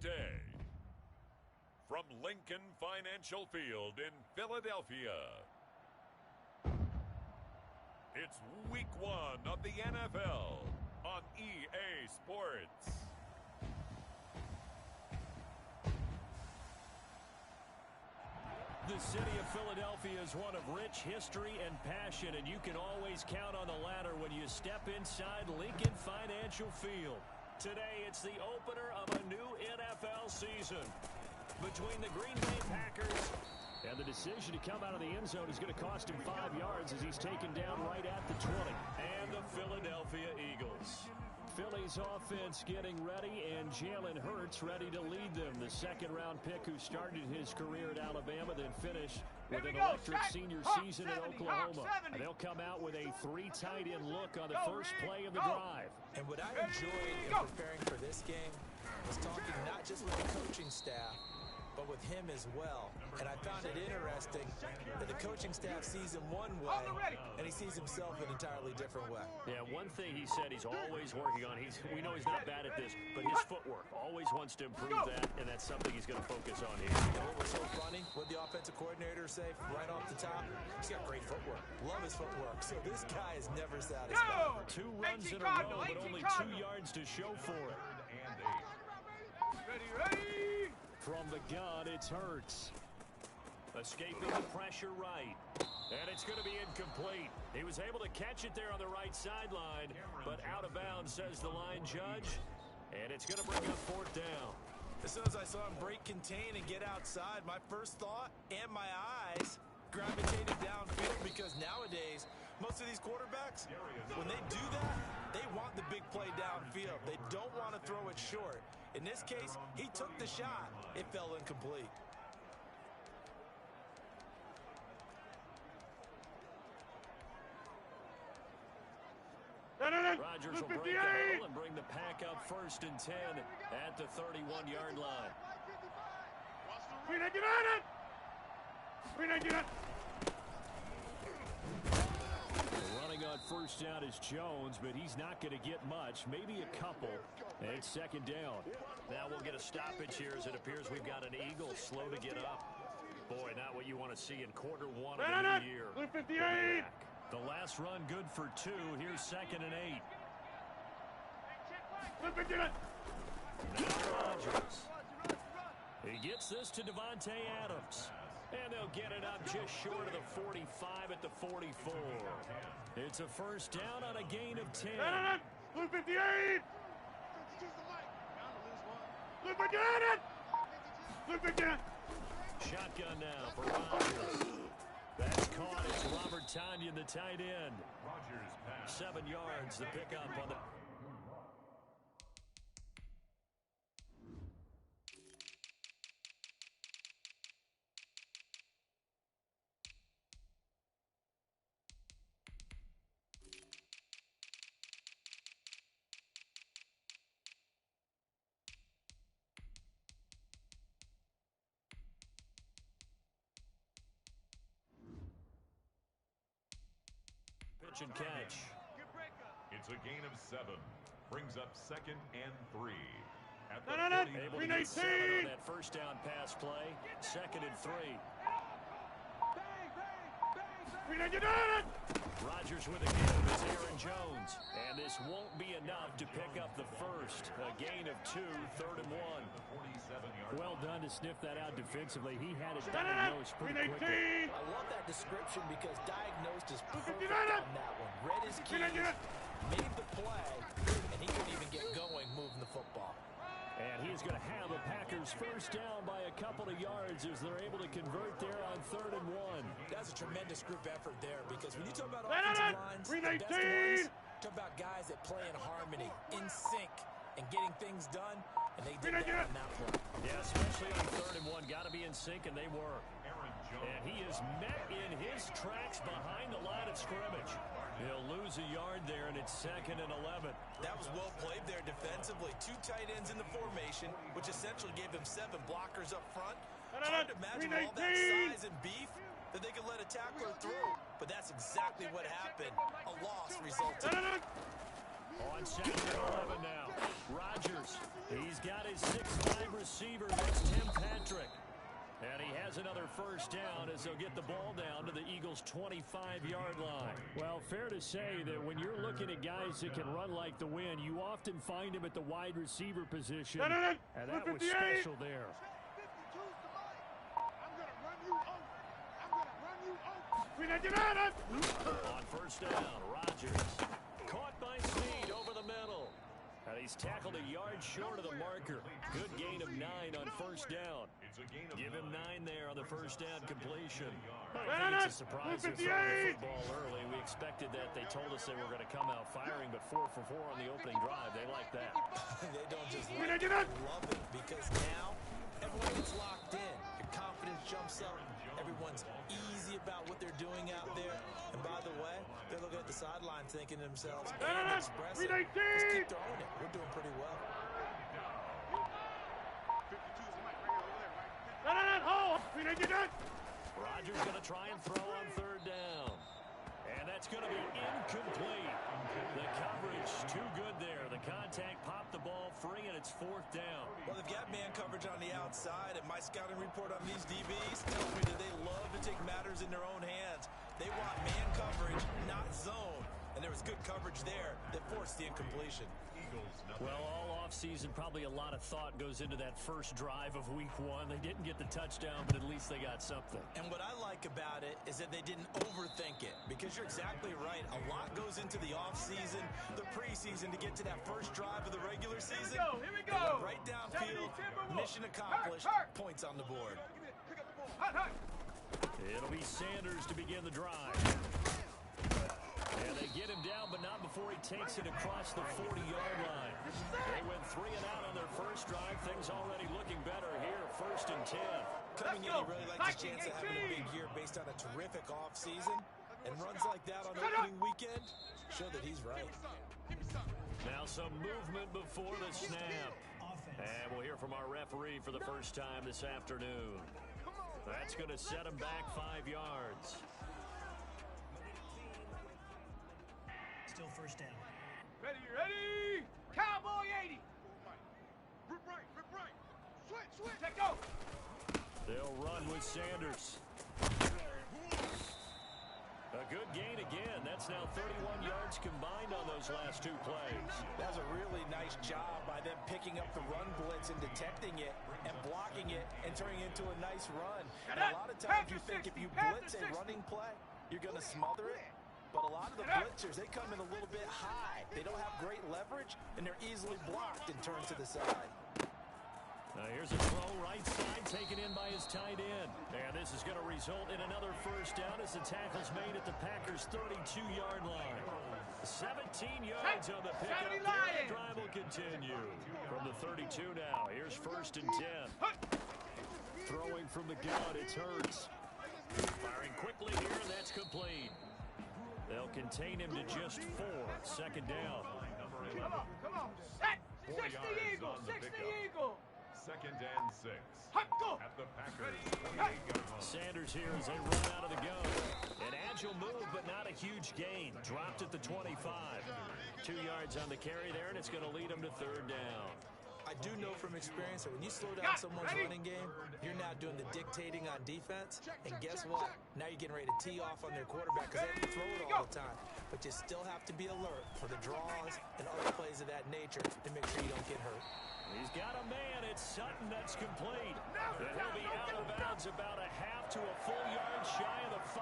Today, from Lincoln Financial Field in Philadelphia, it's Week 1 of the NFL on EA Sports. The city of Philadelphia is one of rich history and passion, and you can always count on the latter when you step inside Lincoln Financial Field. Today, it's the opener of a new NFL season between the Green Bay Packers, and the decision to come out of the end zone is going to cost him 5 yards as he's taken down right at the 20. And the Philadelphia Eagles. Philly's offense getting ready, and Jalen Hurts ready to lead them. The second-round pick who started his career at Alabama, then finished with an electric senior season at Oklahoma. And they'll come out with a 3-tight-end look on the first play of the drive. And what I enjoyed in preparing for this game was talking not just with the coaching staff, but with him as well. And I found it interesting that the coaching staff sees him one way, and he sees himself an entirely different way. Yeah, one thing he said he's always working on, we know he's not bad at this, but his footwork, always wants to improve that, and that's something he's going to focus on here. And what was so funny, what the offensive coordinator say right off the top, he's got great footwork. Love his footwork. So this guy is never satisfied. 2 runs in a row, but only 2 yards to show for it. Ready! From the gun, it's Hurts. Escaping the pressure right. And it's going to be incomplete. He was able to catch it there on the right sideline, but out of bounds, says the line judge. And it's going to bring up 4th down. As soon as I saw him break contain and get outside, my first thought and my eyes gravitated downfield, because nowadays, most of these quarterbacks, when they do that, they want the big play downfield. They don't want to throw it short. In this case, he took the shot. It fell incomplete. Rodgers will break the hole and bring the pack up 1st and 10 at the 31-yard line. Running on 1st down is Jones, but he's not going to get much, maybe a couple. And it's 2nd down. Now we'll get a stoppage here as it appears we've got an Eagle slow to get up. Boy, not what you want to see in quarter 1 of the new year. 58. The last run good for 2. Here's 2nd and 8. Now Rodgers. He gets this to Devontae Adams. And they'll get it up just short of the 45 at the 44. It's a 1st down on a gain of 10. Blue 58. Blue 58. Blue 58. Shotgun now for Rodgers. That's caught. It's Robert Tonyan, the tight end. 7 yards, the pickup on the... Pitch and catch. It's a gain of 7. Brings up 2nd and 3. At the Able to get 7 on that 1st down pass play. 2nd and 3. Rodgers with a give. It's Aaron Jones. And this won't be enough to pick up the 1st. A gain of 2, 3rd and 1. Well done to sniff that out defensively. He had it diagnosed pretty quickly. I love that description because diagnosed is perfect on that one. Read his keys, made the play, and he couldn't even get going moving the football. And he's going to have the Packers 1st down by a couple of yards as they're able to convert there on 3rd and 1. That's a tremendous group effort there, because when you talk about offensive lines, the best ones, talk about guys that play in harmony, in sync, and getting things done, and they did that on that play. Yeah, especially on 3rd and 1. Got to be in sync, and they were. And he is met in his tracks behind the line of scrimmage. He'll lose a yard there, and it's 2nd and 11. That was well played there defensively. 2 tight ends in the formation, which essentially gave him 7 blockers up front. Hard to imagine all that size and beef that they could let a tackler through. But that's exactly what happened. A loss resulted. On second and 11 now. Rodgers. He's got his 6'5 receiver. That's Tim Patrick. And he has another first down as they'll get the ball down to the Eagles' 25-yard line. Well, fair to say that when you're looking at guys that can run like the wind, you often find him at the wide receiver position. And that was special there. On first down, Rodgers. Caught by Snead over the middle. And he's tackled a yard short of the marker. Good gain of 9 on first down. Give him 9 there on the first down completion. I don't think it's a surprise they're throwing the football early. We expected that. They told us they were going to come out firing, but 4 for 4 on the opening drive. They like that. They don't just like it, they love it, because now everyone gets locked in. Your confidence jumps up. Everyone's easy about what they're doing out there. And by the way, they're looking at the sideline thinking to themselves, and expressing, let's keep throwing it. We're doing pretty well. Rodgers going to try and throw on third down. And that's going to be incomplete. The coverage too good there. The contact popped the ball free, and it's fourth down. Well, they've got man coverage on the outside, and my scouting report on these DBs tells me that they love to take matters in their own hands. They want man coverage, not zone. And there was good coverage there that forced the incompletion. Well, all offseason, probably a lot of thought goes into that first drive of week 1. They didn't get the touchdown, but at least they got something. And what I like about it is that they didn't overthink it, because you're exactly right. A lot goes into the offseason, the preseason, to get to that first drive of the regular season. Here we go. Right downfield, mission accomplished, points on the board. It'll be Sanders to begin the drive. And they get him down, but not before he takes it across the 40-yard line. They went 3 and out on their first drive. Things already looking better here, first and 10. Coming in, he really likes his chance of having a big year based on a terrific offseason. And runs like that on opening weekend show that he's right. Now some movement before the snap. And we'll hear from our referee for the first time this afternoon. That's going to set him back 5 yards. Still first down. Ready. Cowboy 80. Rip right. Switch. Let go. They'll run with Sanders. A good gain again. That's now 31 yards combined on those last 2 plays. That was a really nice job by them picking up the run blitz and detecting it and blocking it and turning it into a nice run. And a lot of times you think if you blitz a running play, you're going to smother it. But a lot of the blitzers, they come in a little bit high. They don't have great leverage, and they're easily blocked and turned to the side. Now here's a throw right side taken in by his tight end. And this is going to result in another first down as the tackle's made at the Packers' 32-yard line. 17 yards on the pickup. The drive will continue. From the 32 now, here's first and 10. Throwing from the gun, it's Hurts. Firing quickly here, and that's complete. They'll contain him to just 4. Second down. Come on. 60 Eagle. Second and 6. At the Packers 28-yard line. Sanders here as they run out of the gun. An agile move, but not a huge gain. Dropped at the 25. 2 yards on the carry there, and it's going to lead them to third down. I do know from experience that when you slow down someone's running game, you're now doing the dictating on defense. And guess what? Now you're getting ready to tee off on their quarterback because they have to throw it all the time. But you still have to be alert for the draws and other plays of that nature to make sure you don't get hurt. He's got a man. It's Sutton. That's complete. And he'll be out of bounds about a half to a full yard shy of the 5.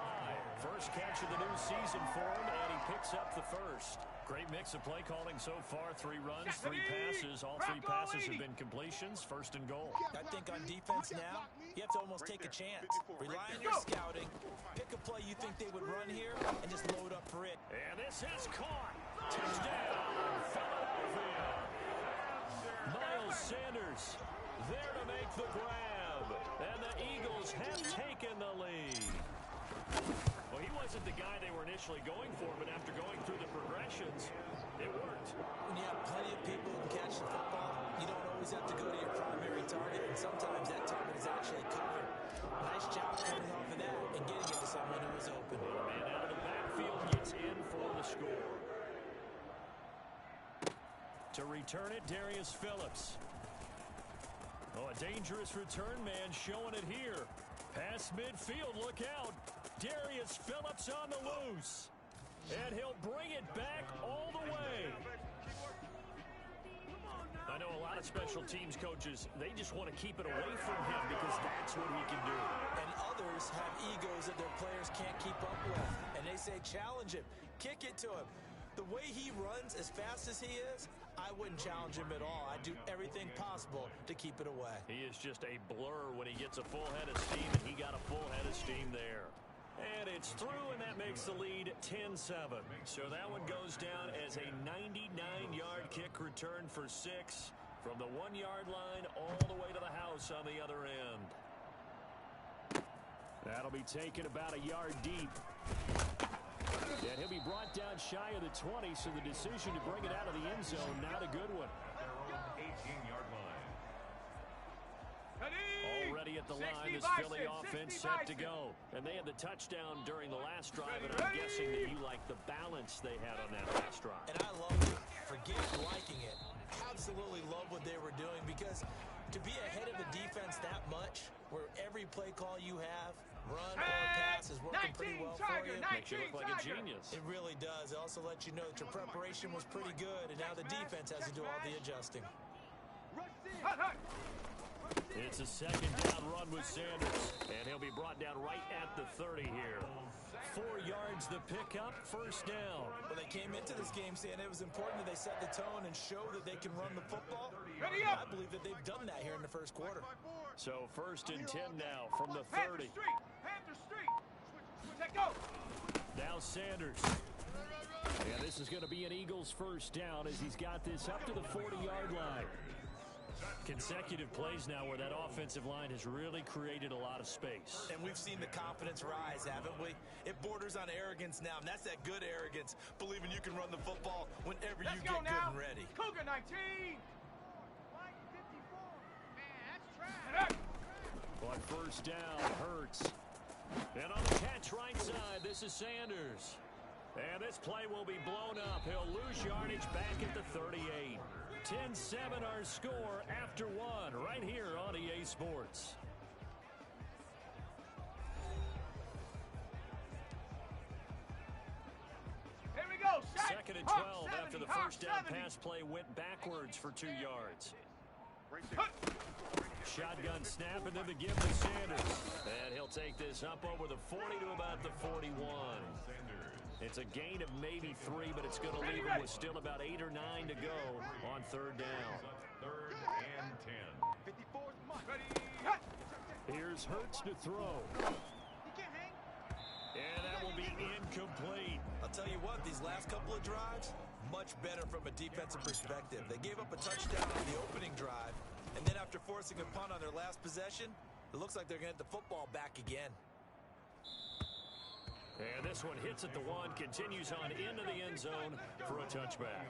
First catch of the new season for him, and he picks up the first. Great mix of play calling so far. 3 runs, 3 passes. All 3 passes have been completions. First and goal. I think on defense now, you have to almost take a chance. Rely on your scouting. Pick a play you think they would run here and just load up for it. And this is caught. Touchdown, Philadelphia. Miles Sanders there to make the grab. And the Eagles have taken the lead. Well, he wasn't the guy they were initially going for, but after going through the progressions, it worked. When you have plenty of people who can catch the football, you don't always have to go to your primary target, and sometimes that target is actually covered. Nice job coming off of that and getting it to someone who was open. And out of the backfield gets in for the score. To return it, Darius Phillips. Oh, a dangerous return man showing it here. Past midfield, look out. Darius Phillips on the loose. And he'll bring it back all the way. I know a lot of special teams coaches, they just want to keep it away from him because that's what he can do. And others have egos that their players can't keep up with. And they say, challenge him, kick it to him. The way he runs as fast as he is, I wouldn't challenge him at all. I'd do everything possible to keep it away. He is just a blur when he gets a full head of steam, and he got a full head of steam there. And it's through, and that makes the lead 10-7. So that one goes down as a 99-yard kick return for 6 from the 1-yard line all the way to the house on the other end. That'll be taken about a yard deep. And he'll be brought down shy of the 20, so the decision to bring it out of the end zone, not a good one. 18-yard line. Already at the line, this Philly offense set to go. And they had the touchdown during the last drive, and I'm guessing that you like the balance they had on that last drive. And I loved it. Forget liking it. Absolutely love what they were doing, because to be ahead of the defense that much, where every play call you have, run or pass, is working pretty well for you. Makes you look like a genius. It really does. It also lets you know that your preparation was pretty good, and now the defense has to do all the adjusting. It's a second down run with Sanders, and he'll be brought down right at the 30 here. 4 yards the pickup, first down. Well, they came into this game saying it was important that they set the tone and show that they can run the football. I believe that they've done that here in the first quarter. So first and 10 now from the 30. Panther Street. Switch, go. Now Sanders. Yeah, this is going to be an Eagles first down as he's got this up to the 40-yard line. Consecutive plays now where that offensive line has really created a lot of space. And we've seen the confidence rise, haven't we? It borders on arrogance now, and that's that good arrogance, believing you can run the football whenever you get good and ready. Cougar 19. On first down, Hurts. And on the catch right side, this is Sanders. And this play will be blown up. He'll lose yardage back at the 38. 10-7 our score after one right here on EA Sports. Here we go. Second and 12 after the first down pass play went backwards for 2 yards. Shotgun snap and then the give to Sanders. And he'll take this up over the 40 to about the 41. It's a gain of maybe 3, but it's going to leave him with still about 8 or 9 to go on third down. 3rd and 10. Here's Hurts to throw. And that will be incomplete. I'll tell you what, these last couple of drives, much better from a defensive perspective. They gave up a touchdown on the opening drive, and then after forcing a punt on their last possession, it looks like they're going to get the football back again. And this one hits at the 1, continues on into the end zone for a touchback.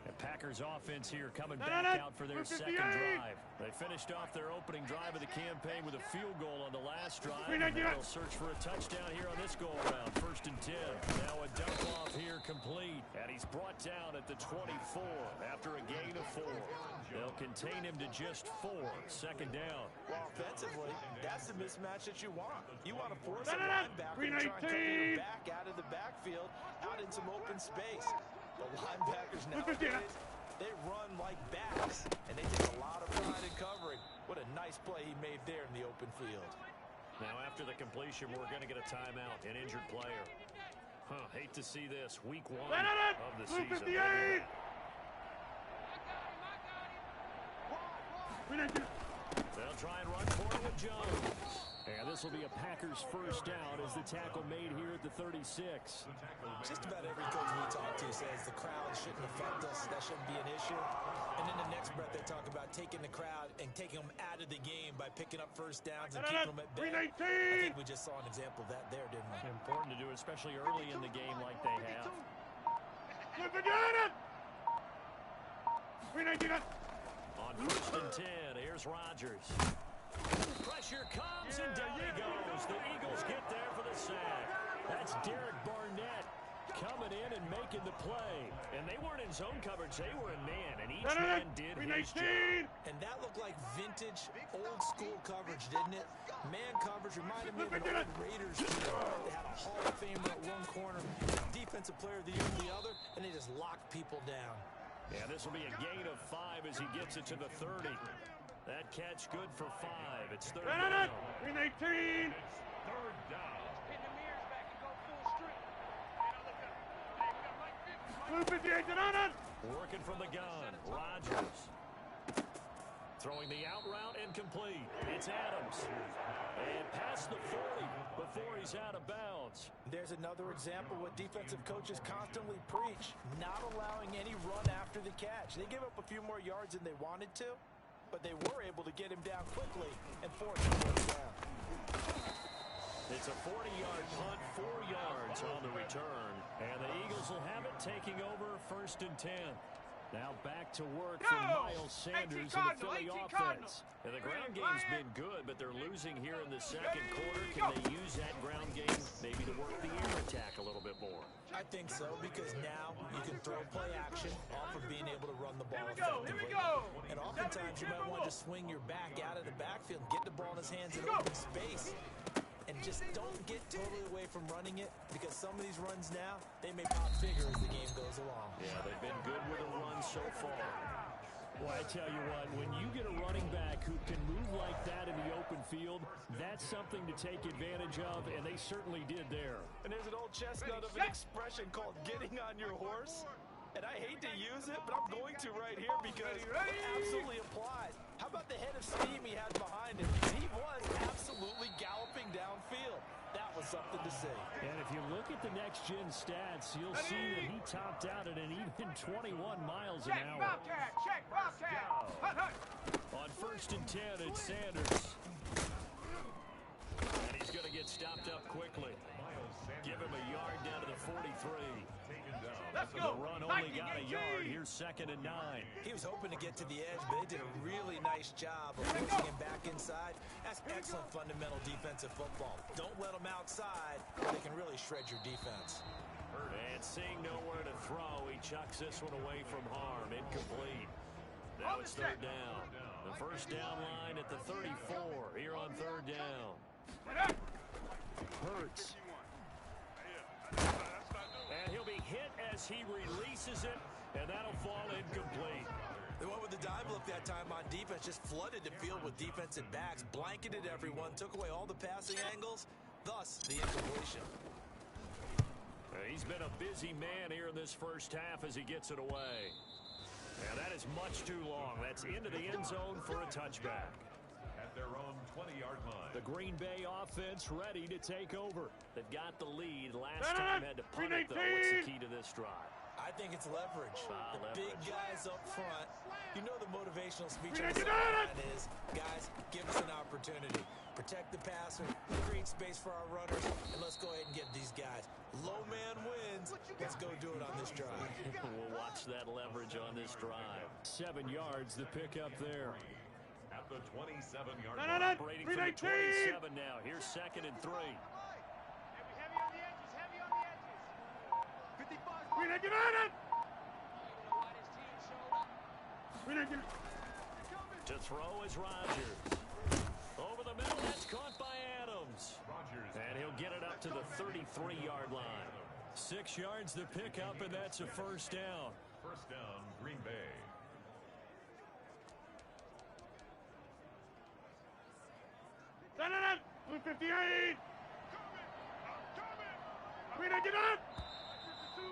The Packers offense here coming back out for their second drive. They finished off their opening drive of the campaign with a field goal on the last drive. They'll search for a touchdown here on this go-around. 1st and 10. Now a dump-off here complete. And he's brought down at the 24 after a gain of 4. They'll contain him to just 4. Second down. Well, offensively, that's the mismatch that you want. You want to force a linebacker to try and cover your back out of the backfield, out in some open space. The linebackers nowadays, they run like bats, and they take a lot of pride in covering. What a nice play he made there in the open field. Now, after the completion, we're going to get a timeout, an injured player. Hate to see this. Week 1 of the season. They'll try and run for it with Jones. And this will be a Packers first down as the tackle made here at the 36. Just about every coach we talk to says the crowd shouldn't affect us. That shouldn't be an issue. And in the next breath, they talk about taking the crowd and taking them out of the game by picking up first downs and keeping them at bay. I think we just saw an example of that there, didn't we? Important to do, especially early in the game like they have. On 1st and 10, here's Rodgers. Pressure comes, and down he goes. The Eagles get there for the sack. That's Derek Barnett. coming in and making the play. And they weren't in zone coverage. They were in man, and each man did his job. And that looked like vintage, old-school coverage, didn't it? Man coverage reminded me of an old Raiders team. They had a Hall of Famer at one corner, Defensive Player of the Year at the other, and they just locked people down. Yeah, this will be a gain of 5 as he gets it to the 30. That catch good for 5. It's third down. Green 18. Third down. Pin the mirrors back and go full street. Blue 58 to none. Working from the gun, Rodgers. Throwing the out route incomplete. It's Adams. And past the 40 before he's out of bounds. There's another example what defensive coaches constantly preach, not allowing any run after the catch. They give up a few more yards than they wanted to, but they were able to get him down quickly and force him to go down. It's a 40-yard punt, 4 yards on the return. And the Eagles will have it taking over 1st and 10. Now back to work for Miles Sanders and the Philly offense. And the ground game's been good, but they're losing here in the second quarter. Can they use that ground game maybe to work the air attack a little bit more? I think so, because now you can throw play action off of being able to run the ball Here effectively. we go. And oftentimes you might want to swing your back out of the backfield, get the ball in his hands in open space, and just don't get totally away from running it, because some of these runs now, they may pop bigger as the game goes along. Yeah, they've been good with a run so far. Well, I tell you what, when you get a running back who can move like that in the open field, that's something to take advantage of, and they certainly did there. And there's an old chestnut of an expression called getting on your horse. And I hate to use it, but I'm going to right here because it absolutely applies. How about the head of steam he had behind him? He was absolutely galloping downfield. That was something to see. And if you look at the next-gen stats, you'll see that he topped out at an even 21 miles an hour. Check, Bobcat. Hut, hut. On 1st and 10, it's Sanders. And he's going to get stopped up quickly. Give him a yard down to the 43. Let's The go. run only got a yard. Here's 2nd and 9. He was hoping to get to the edge, but they did a really nice job of forcing him back inside. That's excellent fundamental defensive football. Don't let them outside, or they can really shred your defense. And seeing nowhere to throw, he chucks this one away from harm. Incomplete. Now it's 3rd down. The 1st down line at the 34 here on 3rd down. Hurts. And he'll be hit as he releases it, and that'll fall incomplete. They went with the dive look that time on defense, just flooded the field with defensive backs, blanketed everyone, took away all the passing angles, thus the incompletion. He's been a busy man here in this first half as he gets it away. And that is much too long. That's into the end zone for a touchback. At their own 20-yard line. The Green Bay offense ready to take over. They've got the lead. Last time had to punt it, though. What's the key to this drive? I think it's leverage. The big Leverage. guys up front. You know the motivational speech on the sideline is, guys, give us an opportunity. Protect the passer, create space for our runners, and let's go ahead and get these guys. Low man wins. Let's go do it on this drive. We'll watch that leverage on this drive. 7 yards, the pickup there. At the 27-yard No, line. no, no. Operating from the 27 now. Here's 2nd and 3. Heavy on the edges, heavy on the edges. 55. Green Egg United! Green Egg United. To throw is Rodgers. Over the middle, that's caught by Adams. Rodgers. And he'll get it up to the 33-yard line. 6 yards the pickup, and that's a 1st down. 1st down, Green Bay. Blue 58! Green Egg United!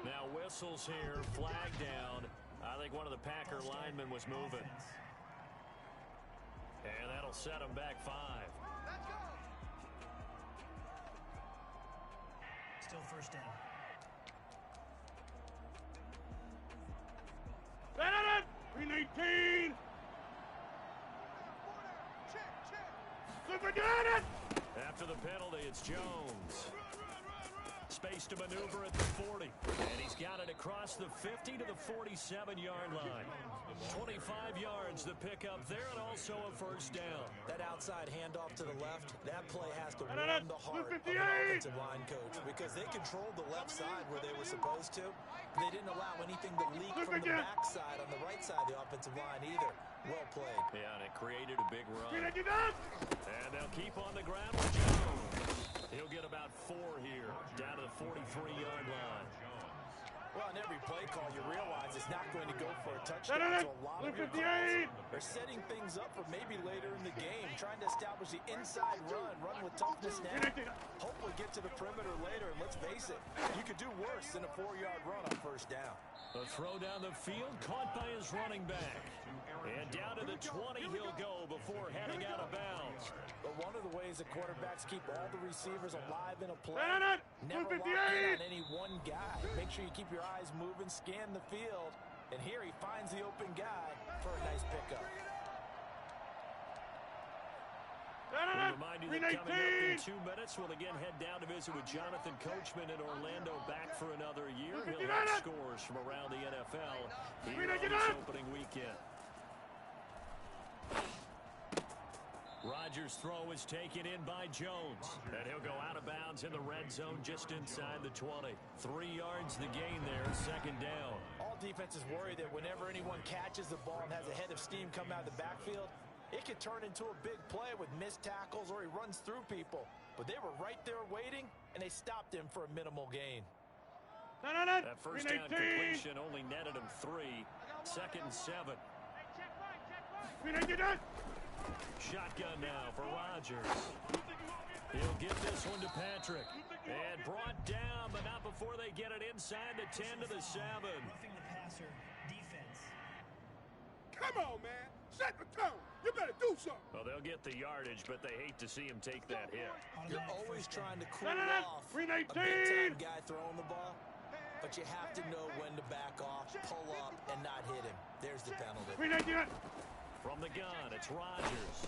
Now whistles here, flag down. I think one of the Packer linemen was moving. And that'll set him back 5. Still 1st down. Green 18! Super United! After the penalty, it's Jones. space to maneuver at the 40. And he's got it across the 50 to the 47-yard line. 25 yards the pickup there, and also a first down. That outside handoff to the left, that play has to warm the heart of an offensive line coach because they controlled the left side where they were supposed to. They didn't allow anything to leak from the backside on the right side of the offensive line either. Well played. Yeah, and it created a big run. And they'll keep on the ground with Jones. He'll get about 4 here, down to the 43-yard line. Well, in every play call, you realize it's not going to go for a touchdown. So a lot of your calls are setting things up for maybe later in the game, trying to establish the inside run with toughness now. Hopefully get to the perimeter later, and let's face it, you could do worse than a 4-yard run on first down. The throw down the field, caught by his running back. And down to the 20 he'll go before heading out of bounds. But one of the ways that quarterbacks keep all the receivers alive in a play, never lock in on any one guy. Make sure you keep your eyes moving, scan the field, and here he finds the open guy for a nice pickup. We'll remind you that coming up in 2 minutes, we'll again head down to visit with Jonathan Coachman in Orlando, back for another year. He'll have scores from around the NFL here on this opening weekend. Rodgers' throw is taken in by Jones. And he'll go out of bounds in the red zone just inside the 20. 3 yards the gain there, second down. All defenses worry that whenever anyone catches the ball and has a head of steam come out of the backfield, it could turn into a big play with missed tackles or he runs through people. But they were right there waiting, and they stopped him for a minimal gain. That first down completion only netted him 3. Second and 7. Shotgun now for Rodgers. He'll get this one to Patrick. And brought down, but not before they get it inside the 10 to the 7. Roughing the passer defense. Come on, man. Set the tone. You better do something. Well, they'll get the yardage, but they hate to see him take that hit. You're always trying to cool off a big-time guy throwing the ball, but you have to know when to back off, pull up, and not hit him. There's the penalty. From the gun, it's Rodgers.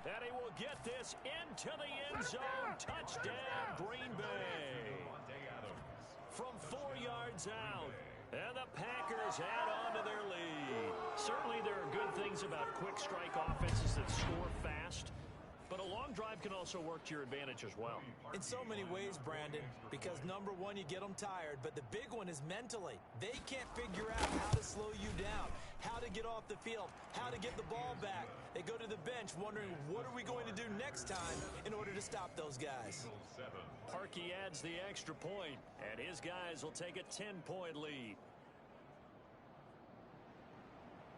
And he will get this into the end zone. Touchdown, Green Bay. From 4 yards out. And the Packers add on to their lead. Certainly there are good things about quick strike offenses that score fast. But a long drive can also work to your advantage as well. In so many ways, Brandon, because number one, you get them tired, but the big one is mentally. They can't figure out how to slow you down, how to get off the field, how to get the ball back. They go to the bench wondering, what are we going to do next time in order to stop those guys? Parkey adds the extra point, and his guys will take a 10-point lead.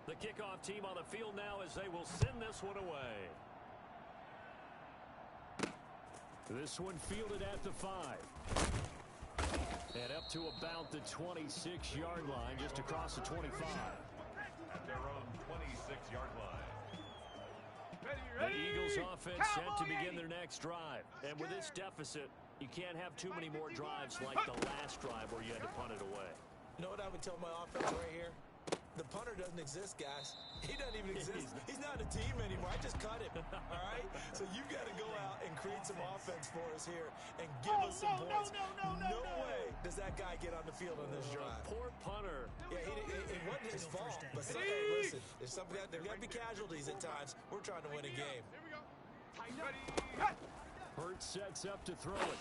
The kickoff team on the field now as they will send this one away. This one fielded at the 5. And up to about the 26-yard line, just across the 25. At their own 26-yard line. The Eagles offense set to begin their next drive. And with this deficit, you can't have too many more drives like the last drive where you had to punt it away. You know what I would tell my offense right here? The punter doesn't exist, guys. He doesn't even exist. He's not a team anymore. I just cut him, all right? So you got to go out and create some offense for us here and give us some points. No way does that guy get on the field on this drive. Poor punter. Yeah, it wasn't his fault. But hey, listen, there's there got to be casualties at times. We're trying to win a game. Hurts sets up to throw it.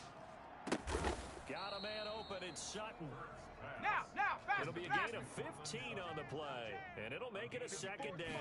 Got a man open. It's Sutton. Now, fast, It'll be a gain of 15 on the play, and it'll make it a second down.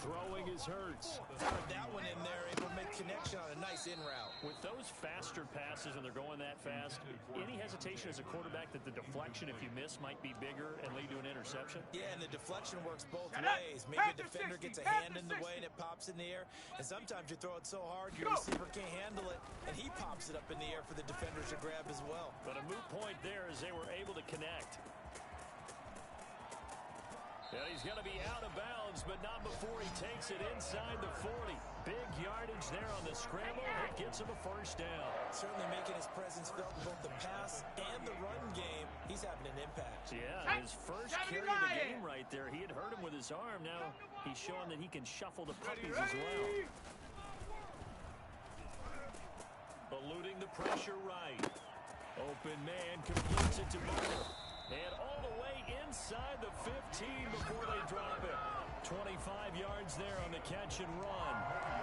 Throwing is Hurts. That one in there, able to make connection on a nice in route. With those faster passes and they're going that fast, any hesitation as a quarterback that the deflection, if you miss, might be bigger and lead to an interception? Yeah, and the deflection works both ways. Maybe a defender gets a hand in the way and it pops in the air, and sometimes you throw it so hard your receiver can't handle it, and he pops it up in the air for the defenders to grab as well. But a moot point there as they were able to connect. And he's going to be out of bounds, but not before he takes it inside the 40. Big yardage there on the scramble. That gets him a first down. Certainly making his presence felt in both the pass and the run game. He's having an impact. Yeah, his first carry of the game right there. He had hurt him with his arm. Now he's showing that he can shuffle the puppies as well. Eluding the pressure right. Open man completes it to Butler. And all the way inside the 15 before they drop it. 25 yards there on the catch and run.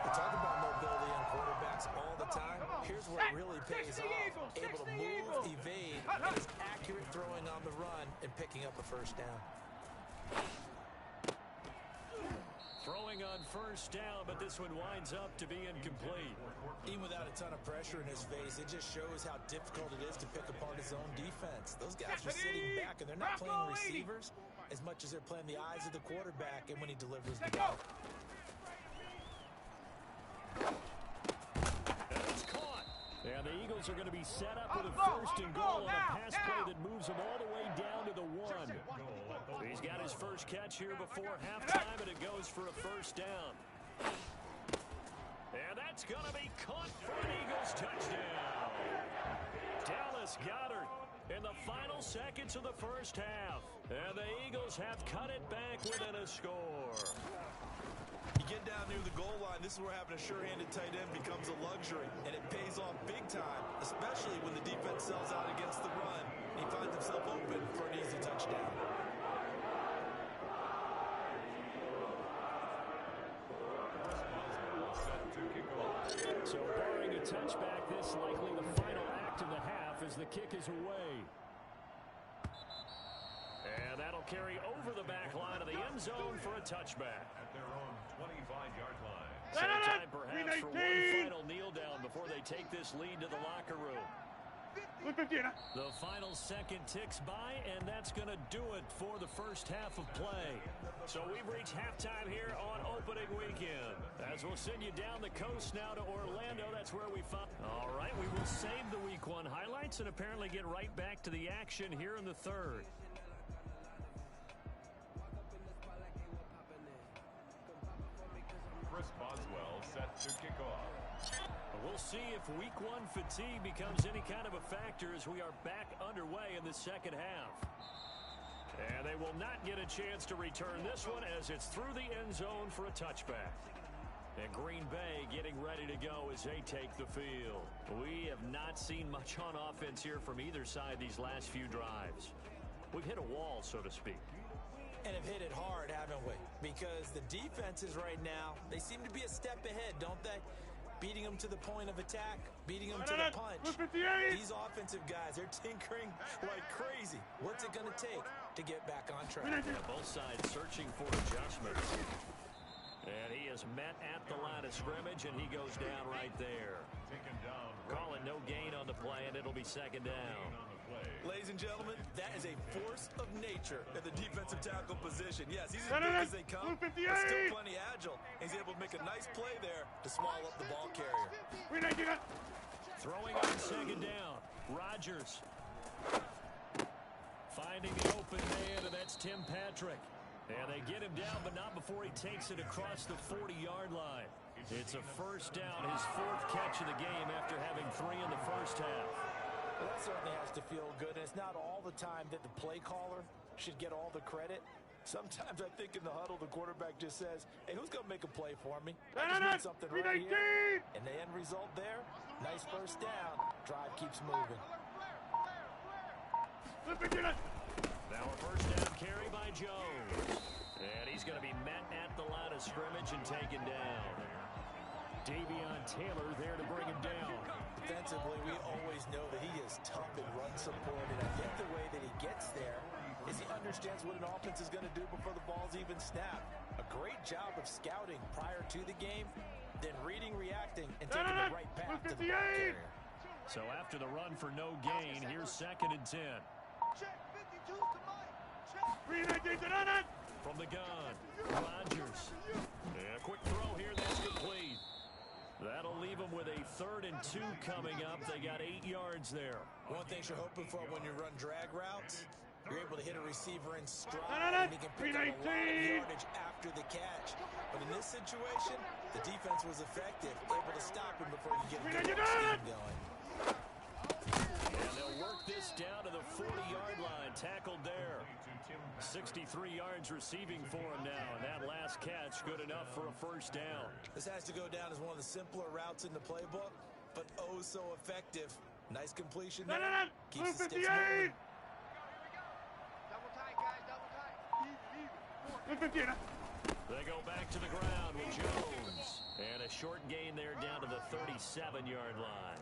We talk about mobility on quarterbacks all the time. Here's where it really pays off. Able to move, evade, and is accurate throwing on the run and picking up a first down. Throwing on first down, but this one winds up to be incomplete. Even without a ton of pressure in his face, it just shows how difficult it is to pick apart his own defense. Those guys are sitting back, and they're not playing receivers as much as they're playing the eyes of the quarterback and when he delivers the ball. And it's caught. And the Eagles are going to be set up with a first and goal on a pass play that moves them all the way down to the 1. He's got his first catch here before halftime, and it goes for a first down. And that's going to be caught for an Eagles touchdown. Dallas Goedert in the final seconds of the first half. And the Eagles have cut it back within a score. You get down near the goal line, this is where having a sure-handed tight end becomes a luxury, and it pays off big time, especially when the defense sells out against the run, and he finds himself open for an easy touchdown. So barring a touchback, this likely the final act of the half as the kick is away. And that'll carry over the back line of the end zone for a touchback. At their own 25-yard line. So time perhaps for one final kneel down before they take this lead to the locker room. The final second ticks by, and that's going to do it for the first half of play. So we've reached halftime here on opening weekend. As we'll send you down the coast now to Orlando, that's where we find. All right, we will save the Week 1 highlights and apparently get right back to the action here in the third. Chris Boswell set to kick off. We'll see if Week 1 fatigue becomes any kind of a factor as we are back underway in the second half. And they will not get a chance to return this one as it's through the end zone for a touchback. And Green Bay getting ready to go as they take the field. We have not seen much on offense here from either side these last few drives. We've hit a wall, so to speak. And have hit it hard, haven't we? Because the defenses right now, they seem to be a step ahead, don't they? Beating them to the point of attack, beating them to the punch. These offensive guys, they're tinkering like crazy. What's it going to take to get back on track? Yeah, both sides searching for adjustments. And he is met at the line of scrimmage, and he goes down right there. Call it no gain on the play, and it'll be second down. Ladies and gentlemen, that is a force of nature at the defensive tackle position. Yes, he's as big as they come, but still plenty agile. He's able to make a nice play there to swallow up the ball carrier. Throwing on second down, Rodgers. Finding the open man, and that's Tim Patrick. And they get him down, but not before he takes it across the 40-yard line. It's a first down, his fourth catch of the game after having 3 in the first half. Well, that certainly has to feel good, and it's not all the time that the play caller should get all the credit. Sometimes I think in the huddle, the quarterback just says, hey, who's going to make a play for me? I just need something right here. And the end result there, nice first down. Drive keeps moving. Now a first down carry by Jones. And he's going to be met at the line of scrimmage and taken down. Davion Taylor there to bring him down. Defensively, we always know that he is tough in run support, and I think the way that he gets there is he understands what an offense is going to do before the ball's even snapped. A great job of scouting prior to the game, then reading, reacting, and taking the right path to the ball carrier. So after the run for no gain, here's 2nd and 10. Check 52 to Mike. From the gun, Rodgers. And a quick throw here, that's complete. That'll leave them with a 3rd and 2 coming up. They got 8 yards there. One thing you're hoping for when you run drag routes, you're able to hit a receiver in stride, and he can pick up a lot of yardage after the catch. But in this situation, the defense was effective, able to stop him before he could get a steam going. And they'll work this down to the 40-yard line, tackled there. 63 yards receiving for him now, and that last catch good enough for a first down. This has to go down as one of the simpler routes in the playbook, but oh so effective. Nice completion No, there. no, no. Keeps the sticks 58. moving. Double tight, guys, double tight. Easy. 58. They go back to the ground with Jones. And a short gain there down to the 37-yard line.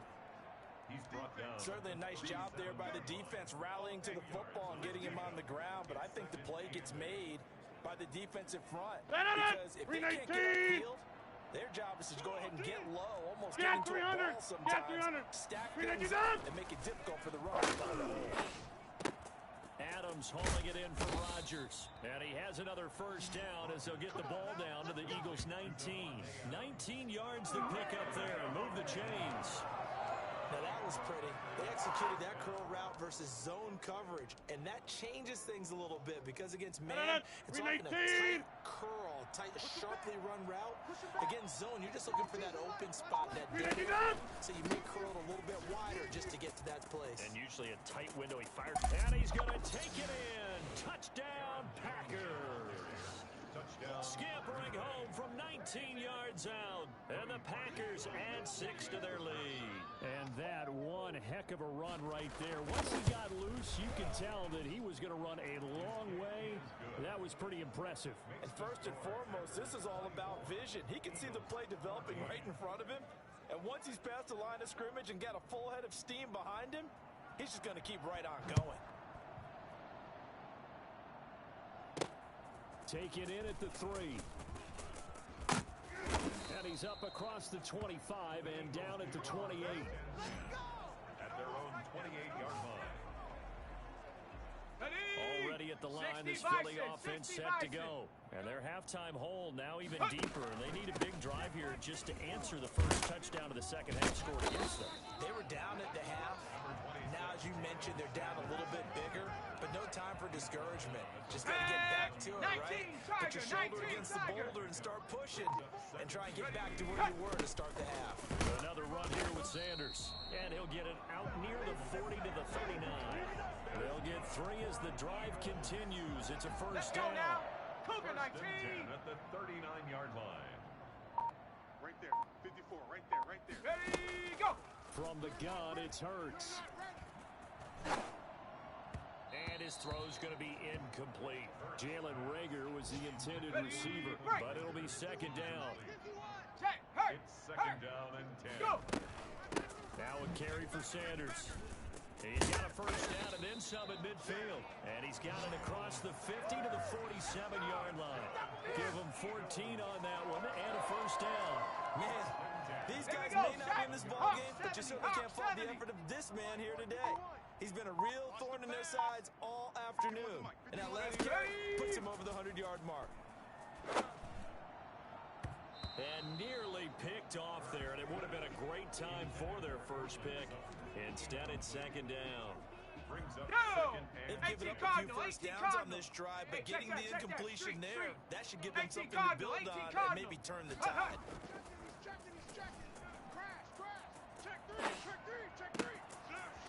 He's brought down. Certainly a nice job there by the defense rallying to the football and getting him on the ground, but I think the play gets made by the defensive front. Because if they can't get upfield, their job is to go ahead and get low, almost get into a ball sometimes, stack things and make it difficult for the run. Adams hauling it in for Rodgers. And he has another first down as they'll get the ball down to the Eagles' 19. 19 yards to pick up there and move the chains. Now that was pretty. They executed that curl route versus zone coverage, and that changes things a little bit because against man, it's often a tight curl, sharply run route. Against zone, you're just looking for that open spot, that dead end. So you may curl it a little bit wider just to get to that place. And usually a tight window. He fires, and he's going to take it in. Touchdown, Packers. Touchdown. Scampering home from 19 yards out. And the Packers add 6 to their lead. And that one heck of a run right there. Once he got loose, you can tell that he was going to run a long way. That was pretty impressive. And first and foremost, this is all about vision. He can see the play developing right in front of him. And once he's past the line of scrimmage and got a full head of steam behind him, he's just going to keep right on going. Take it in at the 3. And he's up across the 25 and down at the 28. At their own 28-yard line. Already at the line, this Philly offense set to go. And their halftime hole now even deeper. And they need a big drive here just to answer the first touchdown of the second half scored against them. They were down at the half. Now, as you mentioned, they're down a little bit bigger, but no time for discouragement. Just got to get back to it, right? Put your shoulder against the boulder and start pushing and try and get back to where you were to start the half. Another run here with Sanders. And he'll get it out near the 40 to the 39. They'll get 3 as the drive continues. It's a first down. Cougar 19. At the 39-yard line. Right there. 54. Right there. Right there. Ready, go. From the gun, it's Hurts. And his throw's going to be incomplete. Jalen Reagor was the intended receiver, but it'll be second down. Check. Hurt. It's second down and 10. Go. Now a carry for Sanders. He's got a first down and then some at midfield. And he's got it across the 50 to the 47-yard line. Give him 14 on that one and a first down. Man, these guys may not win this ball game, but you certainly can't fault the effort of this man here today. He's been a real thorn in their sides all afternoon. And that last carry puts him over the 100-yard mark. And nearly picked off there, and it would have been a great time for their first pick. Instead, it's second down. Brings up Go. second and They've given up a few first downs on this drive, but getting the incompletion there, that should give them something to build on and maybe turn the tide.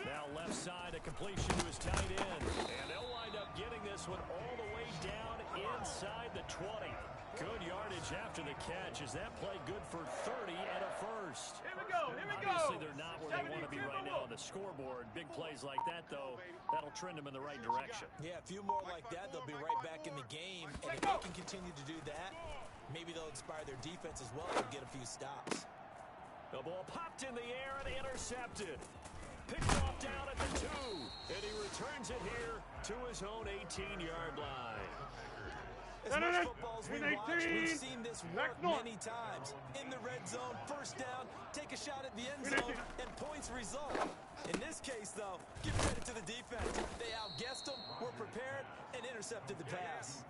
Now left side, a completion to his tight end. And they'll wind up getting this one all the way down inside the 20. Good yardage after the catch. Is that play good for 30 and a first? Here we go. Obviously, they're not where they want to be right now on the scoreboard. Big plays like that, though, that'll trend them in the right direction. Yeah, a few more like that, they'll be right back in the game. And if they can continue to do that, maybe they'll inspire their defense as well and get a few stops. The ball popped in the air and intercepted. Picked off down at the 2. And he returns it here to his own 18-yard line. As much football as we watch, we've seen this work many times. In the red zone, first down, take a shot at the end zone, and points result. In this case, though, give credit to the defense. They outguessed them, were prepared, and intercepted the pass.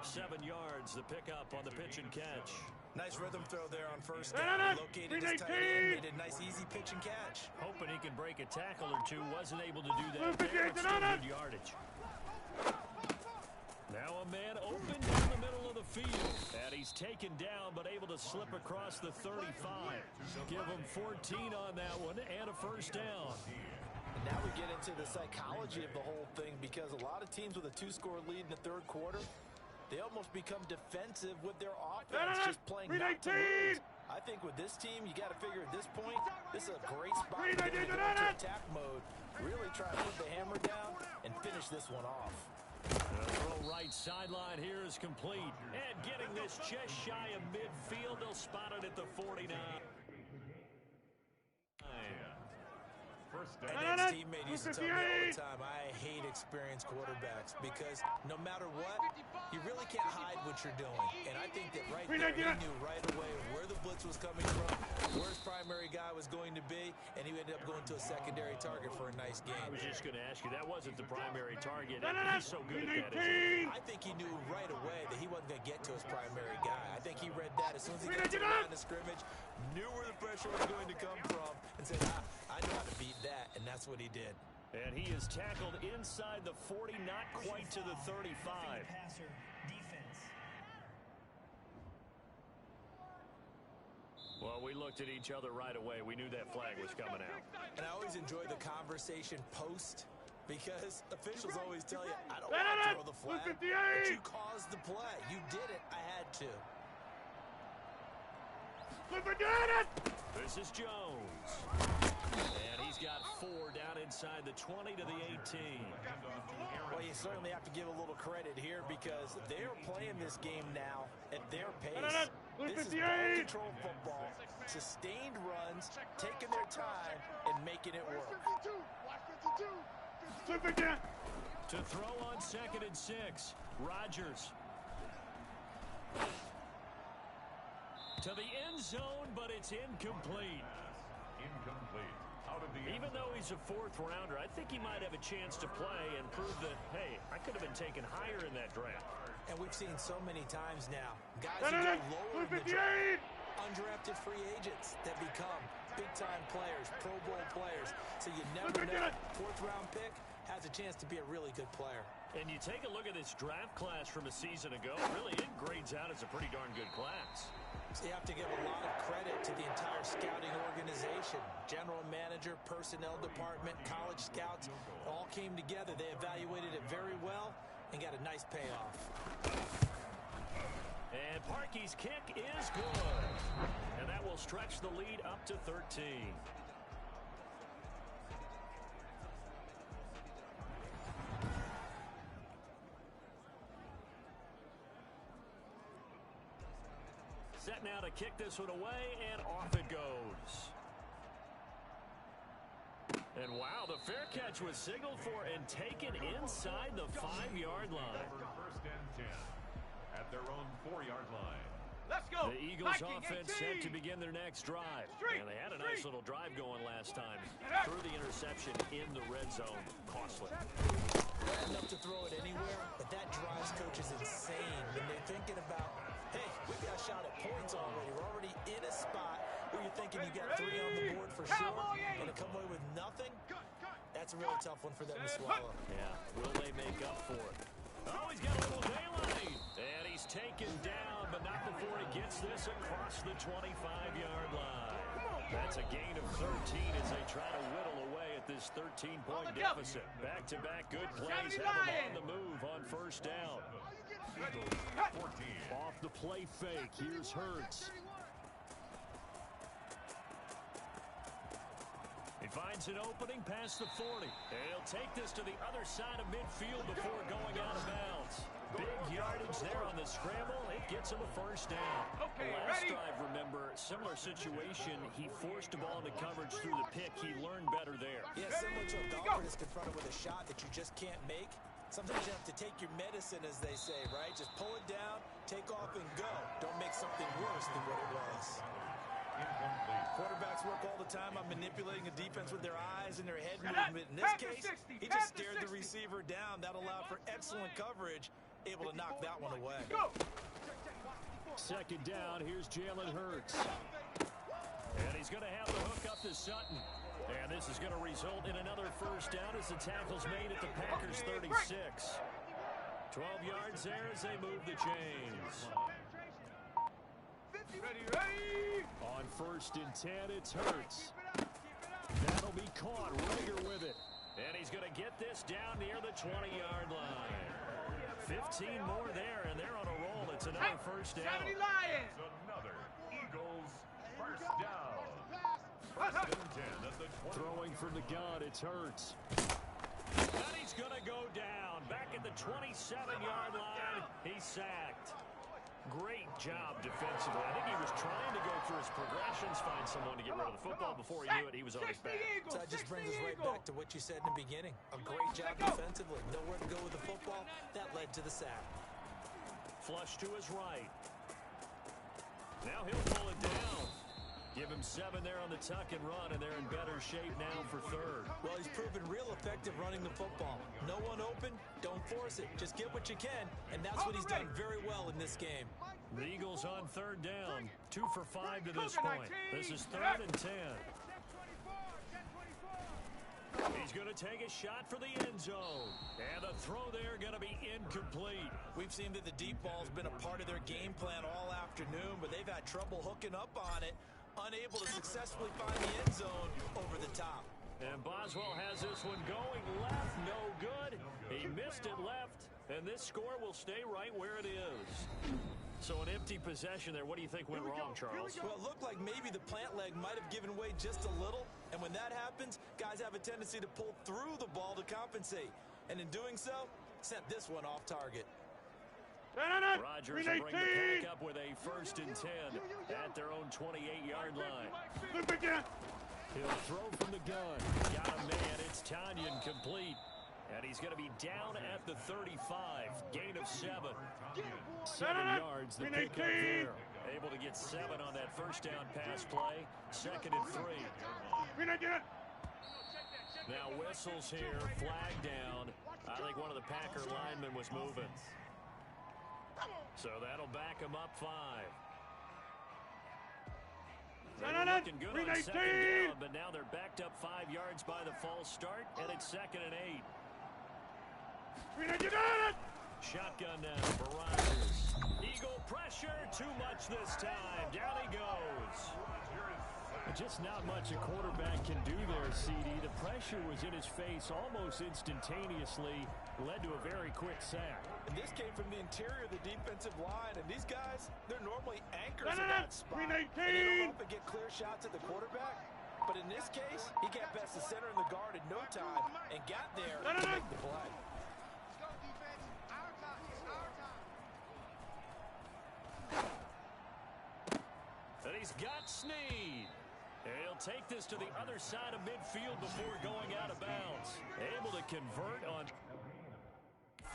7 yards, the pickup on the pitch and catch. Nice rhythm throw there on first down. Located his tight end, made a nice easy pitch and catch. Hoping he can break a tackle or two, wasn't able to do that there. It's still good yardage. Now a man open down the middle of the field. And he's taken down, but able to slip across the 35. Give him 14 on that one and a first down. And now we get into the psychology of the whole thing, because a lot of teams with a 2-score lead in the third quarter, they almost become defensive with their offense, just playing not to lose. I think with this team, you got to figure at this point, this is a great spot to get into attack mode. Really try to put the hammer down and finish this one off. The throw right sideline here is complete. And getting this just shy of midfield, they'll spot it at the 49. And his teammate used to tell me all the time, I hate experienced quarterbacks because no matter what, you really can't hide what you're doing. And I think that right there, he knew right away where the blitz was coming from, where his primary guy was going to be, and he ended up going to a secondary target for a nice game. I was just going to ask you, that wasn't the primary target. He's so good at that, isn't he? I think he knew right away that he wasn't going to get to his primary guy. I think he read that as soon as he got to the line of scrimmage, knew where the pressure was going to come from, and said, I know how to beat that, and that's what he did. And he is tackled inside the 40, not quite to the 35. Passer, defense. Well, we looked at each other right away. We knew that flag was coming out. And I always enjoy the conversation post because officials always tell you, I don't want to throw the flag, but you caused the play. You did it. I had to. This is Jones. And he's got 4 down inside the 20 to the 18. Well, you certainly have to give a little credit here because they're playing this game now at their pace. This is ball control football, sustained runs, taking their time, and making it work. To throw on 2nd and 6, Rodgers. To the end zone, but it's incomplete. Incomplete. Out of the Even though he's a 4th rounder, I think he might have a chance to play and prove that, hey, I could have been taken higher in that draft. And we've seen so many times now, guys who go lower in the draft, undrafted free agents that become big-time players, Pro Bowl players. So you never know. 4th round pick has a chance to be a really good player. And you take a look at this draft class from a season ago, really it grades out as a pretty darn good class. So you have to give a lot of credit to the entire scouting organization. General manager, personnel department, college scouts, all came together. They evaluated it very well and got a nice payoff. And Parkey's kick is good. And that will stretch the lead up to 13. Set now to kick this one away, and off it goes. And wow, the fair catch was signaled for and taken inside the 5-yard line. First and 10 at their own 4-yard line. Let's go. The Eagles Viking offense 18. set to begin their next drive. And they had a nice little drive going last time. Threw the interception in the red zone. Costly. Not enough to throw it anywhere, but that drives coaches insane when they're thinking about, hey, we've got a shot at points already. We're already in a spot where you're thinking you got 3 on the board for sure, and to come away with nothing, that's a really tough one for them to swallow. Yeah, will they make up for it? Oh, he's got a little daylight. And he's taken down, but not before he gets this across the 25-yard line. That's a gain of 13 as they try to whittle away at this 13-point deficit. Back-to-back good plays have them on the move on first down. Off the play fake, here's Hurts. He finds an opening past the 40. And he'll take this to the other side of midfield before going out of bounds. Big yardage there on the scramble. It gets him a first down. Okay, Last ready? drive, remember, similar situation. He forced the ball into coverage through the pick. He learned better there. Yeah, similar to a golfer that's confronted with a shot that you just can't make. Sometimes you have to take your medicine, as they say, right? Just pull it down, take off, and go. Don't make something worse than what it was. Quarterbacks work all the time on manipulating a defense with their eyes and their head movement. In this case, he just stared the receiver down. That allowed for excellent coverage, able to knock that one away. Second down, here's Jalen Hurts. And he's going to have the hook up to Sutton. And this is going to result in another first down as the tackle's made at the Packers' 36. 12 yards there as they move the chains. Ready. On first and 10, it's Hurts. That'll be caught. Rager with it. And he's going to get this down near the 20-yard line. 15 more there, and they're on a roll. It's another first down. 70 Lions. Another Eagles First down. First and 10 at the 20. Throwing from the gun, it's Hurts. And he's going to go down. Back at the 27-yard line, he's sacked. Great job defensively. I think he was trying to go through his progressions, find someone to get rid of the football. Before he knew it, he was on his back. So that just brings us right back to what you said in the beginning. A great job defensively. Nowhere to go with the football. That led to the sack. Flush to his right. Now he'll pull it down. Give him 7 there on the tuck and run, and they're in better shape now for third. Well, he's proven real effective running the football. No one open, don't force it. Just get what you can, and that's what he's done very well in this game. The Eagles on third down. 2 for 5 to this point. This is 3rd and 10. He's going to take a shot for the end zone. And the throw there going to be incomplete. We've seen that the deep ball's been a part of their game plan all afternoon, but they've had trouble hooking up on it. Unable to successfully find the end zone over the top. And Boswell has this one going left. No good. He missed it left. And this score will stay right where it is. So an empty possession there. What do you think went wrong, Charles? Well, it looked like maybe the plant leg might have given way just a little. And when that happens, guys have a tendency to pull through the ball to compensate. And in doing so, sent this one off target. Rodgers will bring the pack up with a 1st and 10 at their own 28-yard line. He'll throw from the gun. Got a man. It's Tanyan complete. And he's going to be down at the 35. Gain of 7. 7 yards, the pickup there. Able to get 7 on that first down pass play. 2nd and 3. Now whistles here. Flag down. I think one of the Packer linemen was moving. So that'll back him up 5. They were looking good on 2nd down, but now they're backed up 5 yards by the false start, and it's 2nd and 8. Shotgun now for Rodgers. Eagle pressure, too much this time. Down he goes. Just not much a quarterback can do there, CD. The pressure was in his face almost instantaneously, led to a very quick sack. And this came from the interior of the defensive line, and these guys, they're normally anchors in that spot. And they don't often get clear shots at the quarterback. But in this case, he got past the center and the guard in no time and got there to make the play. Let's go, defense. Our time. It's our time. And he's got Snead. He'll take this to the other side of midfield before going out of bounds. Able to convert on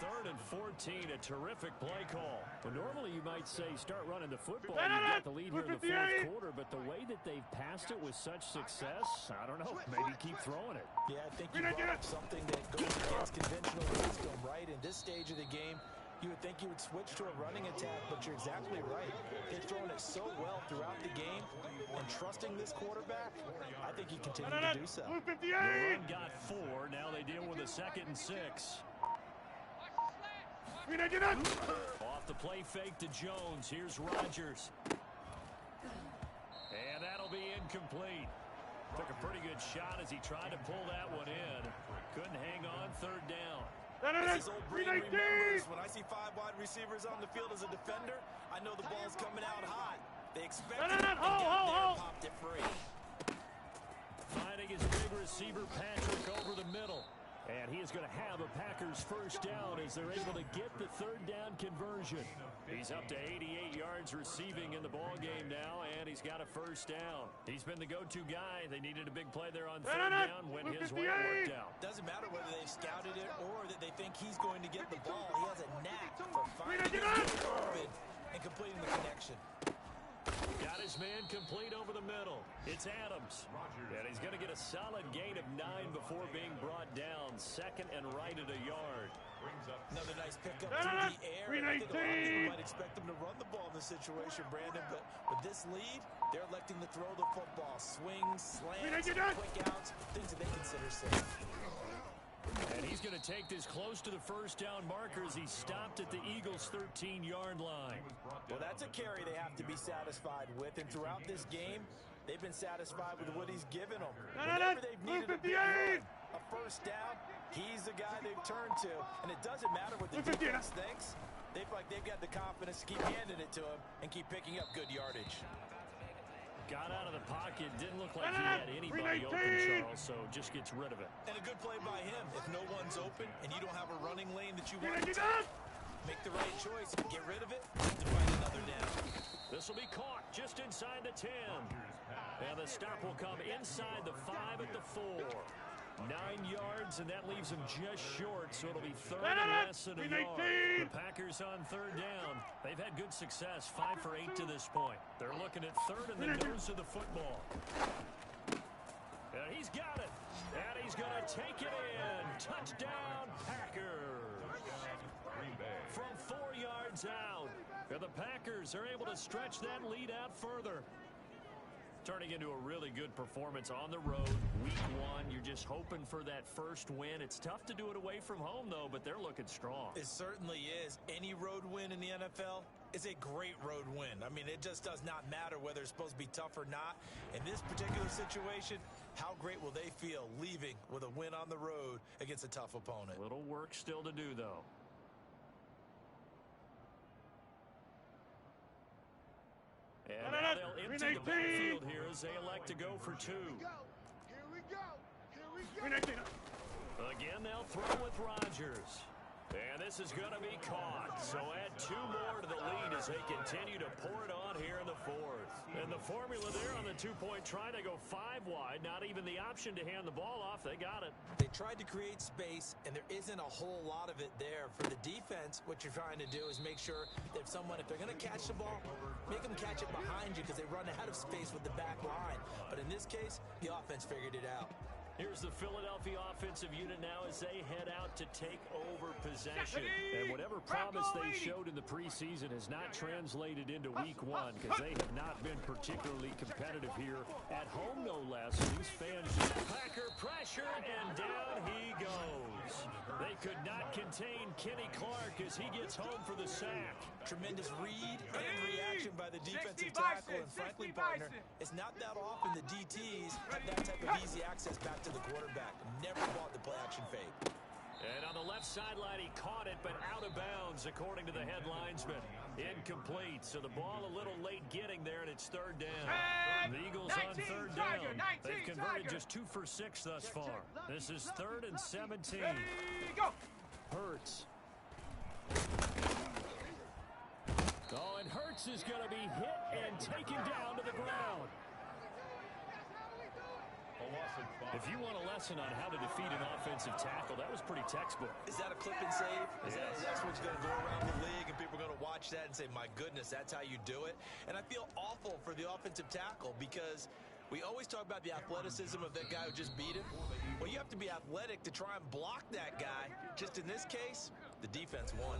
3rd and 14. A terrific play call. Well, normally you might say start running the football. You got the lead here in the 4th quarter, but the way that they've passed it with such success, I don't know. Maybe keep throwing it. Yeah, I think you brought up something that goes against conventional wisdom, right? In this stage of the game, you would think you would switch to a running attack, but you're exactly right. They've thrown it so well throughout the game, and trusting this quarterback, I think he continued to do so. The run got 4. Now they deal with a 2nd and 6. Off the play fake to Jones. Here's Rodgers. And that'll be incomplete. Took a pretty good shot as he tried to pull that one in. Couldn't hang on 3rd down. As old Breen remembers, when I see 5 wide receivers on the field as a defender, I know the ball's coming out hot. They expected it and got there and popped it free. Finding his big receiver, Patrick, over the middle. And he is going to have a Packers 1st down as they're able to get the 3rd down conversion. He's up to 88 yards receiving in the ballgame now, and he's got a 1st down. He's been the go-to guy. They needed a big play there on 3rd down. Went his way, it worked out. Doesn't matter whether they've scouted it or that they think he's going to get the ball. He has a knack for finding it open and completing the connection. Got his man complete over the middle. It's Adams. And he's going to get a solid gain of 9 before being brought down. 2nd and right at a yard. Another nice pickup through the air. I think a lot of people might expect them to run the ball in this situation, Brandon, but with this lead, they're electing to throw the football. Swings, slants, quick outs, things that they consider safe. And he's going to take this close to the 1st down marker as he stopped at the Eagles' 13-yard line. Well, that's a carry they have to be satisfied with, and throughout this game, they've been satisfied with what he's given them. Whenever they've needed a big run, a 1st down, he's the guy they've turned to, and it doesn't matter what the defense thinks. They feel like they've got the confidence to keep handing it to him and keep picking up good yardage. Got out of the pocket. Didn't look like he had anybody open, Charles, so just gets rid of it. And a good play by him. If no one's open and you don't have a running lane that you want to make the right choice, get rid of it, to find another down. This will be caught just inside the 10. And the stop will come inside the 5 at the 4. 9 yards, and that leaves him just short, so it'll be third and less than a yard. The Packers on third down. They've had good success, 5 for 8 to this point. They're looking at third and the nose of the football. And he's got it. And he's going to take it in. Touchdown, Packers. From 4 yards out. And the Packers are able to stretch that lead out further. Turning into a really good performance on the road. Week 1, you're just hoping for that first win. It's tough to do it away from home, though, but they're looking strong. It certainly is. Any road win in the NFL is a great road win. I mean, it just does not matter whether it's supposed to be tough or not. In this particular situation, how great will they feel leaving with a win on the road against a tough opponent? Little work still to do, though. And now they'll empty the backfield here as they elect to go for 2. Here we go. Here we go. Again, they'll throw with Rodgers. And this is going to be caught. So add 2 more to the lead as they continue to pour it on here in the 4th. And the formula there on the 2-point try to go 5 wide. Not even the option to hand the ball off. They got it. They tried to create space, and there isn't a whole lot of it there. For the defense, what you're trying to do is make sure that if they're going to catch the ball, make them catch it behind you because they run ahead of space with the back line. But in this case, the offense figured it out. Here's the Philadelphia offensive unit now as they head out to take over possession. And whatever promise they showed in the preseason has not translated into week 1 because they have not been particularly competitive here at home, no less. These fans just Packer pressure, and down he goes. They could not contain Kenny Clark as he gets home for the sack. Tremendous read and reaction by the defensive tackle. And frankly, partner, it's not that often the DTs have that type of easy access back to the quarterback. Never bought the play-action fake. And on the left sideline, he caught it, but out of bounds, according to the head linesman. Incomplete, so the ball a little late getting there, and it's third down. The Eagles on third down. They've converted just 2 for 6 thus far. This is 3rd and 17. Hurts. Oh, and Hurts is going to be hit and taken down to the ground. If you want a lesson on how to defeat an offensive tackle, that was pretty textbook. Is that a clip and save? That's what's going to go around the league, and people are going to watch that and say, my goodness, that's how you do it? And I feel awful for the offensive tackle because we always talk about the athleticism of that guy who just beat him. Well, you have to be athletic to try and block that guy. Just in this case, the defense won.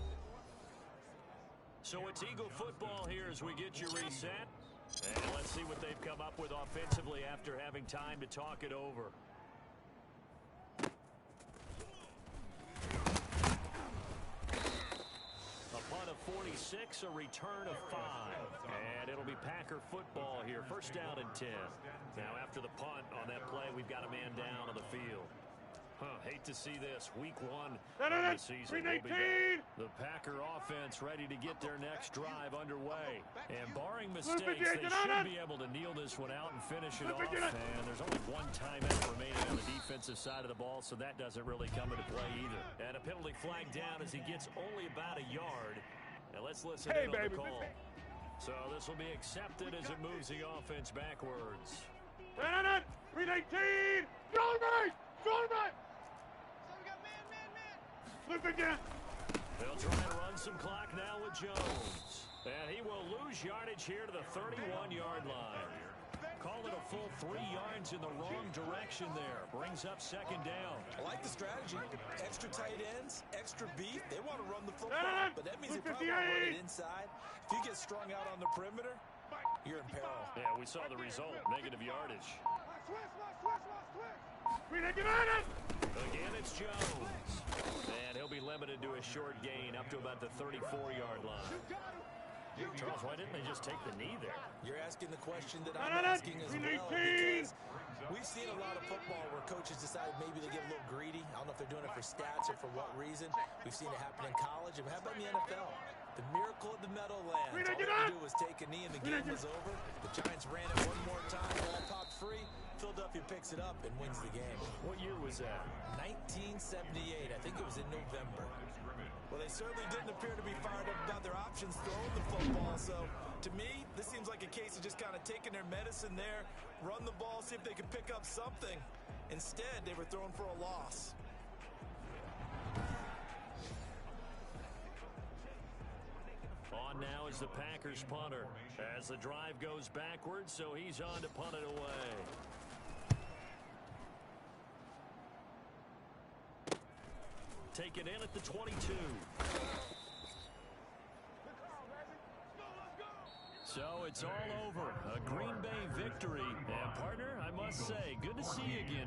So it's Eagle football here as we get you reset. And let's see what they've come up with offensively after having time to talk it over. A punt of 46, a return of 5. And it'll be Packer football here. First down and 10. Now after the punt on that play, we've got a man down on the field. Hate to see this. Week 1 of the season will be the Packer offense ready to get their next drive underway. And barring mistakes, they should be able to kneel this one out and finish it off. And there's only 1 timeout remaining on the defensive side of the ball, so that doesn't really come into play either. And a penalty flag down as he gets only about a yard. Now let's listen in on the call. So this will be accepted as it moves the offense backwards. 319! Go right! Go right! Look again. They'll try and run some clock now with Jones. And he will lose yardage here to the 31-yard line. Call it a full 3 yards in the wrong direction there. Brings up second down. I like the strategy. Extra tight ends, extra beef. They want to run the football, but that means they probably want to run it inside. If you get strung out on the perimeter, you're in peril. Yeah, we saw the result. Negative yardage. Again, it's Jones. And he'll be limited to a short gain up to about the 34-yard line. Charles, why didn't they just take the knee there? You're asking the question that I'm asking as well, because we've seen a lot of football where coaches decide maybe they get a little greedy. I don't know if they're doing it for stats or for what reason. We've seen it happen in college. And how about in the NFL? The miracle of the Meadowlands. All they had to do was take a knee and the game was over. The Giants ran it one more time, ball popped free. Philadelphia picks it up and wins the game. What year was that? 1978. I think it was in November. Well, they certainly didn't appear to be fired up about their options throwing the football. So, to me, this seems like a case of just kind of taking their medicine there, run the ball, see if they can pick up something. Instead, they were thrown for a loss. On now is the Packers punter as the drive goes backwards, so he's on to punt it away. Taken in at the 22. So it's all over. A Green Bay victory. And partner, I must say, good to see you again.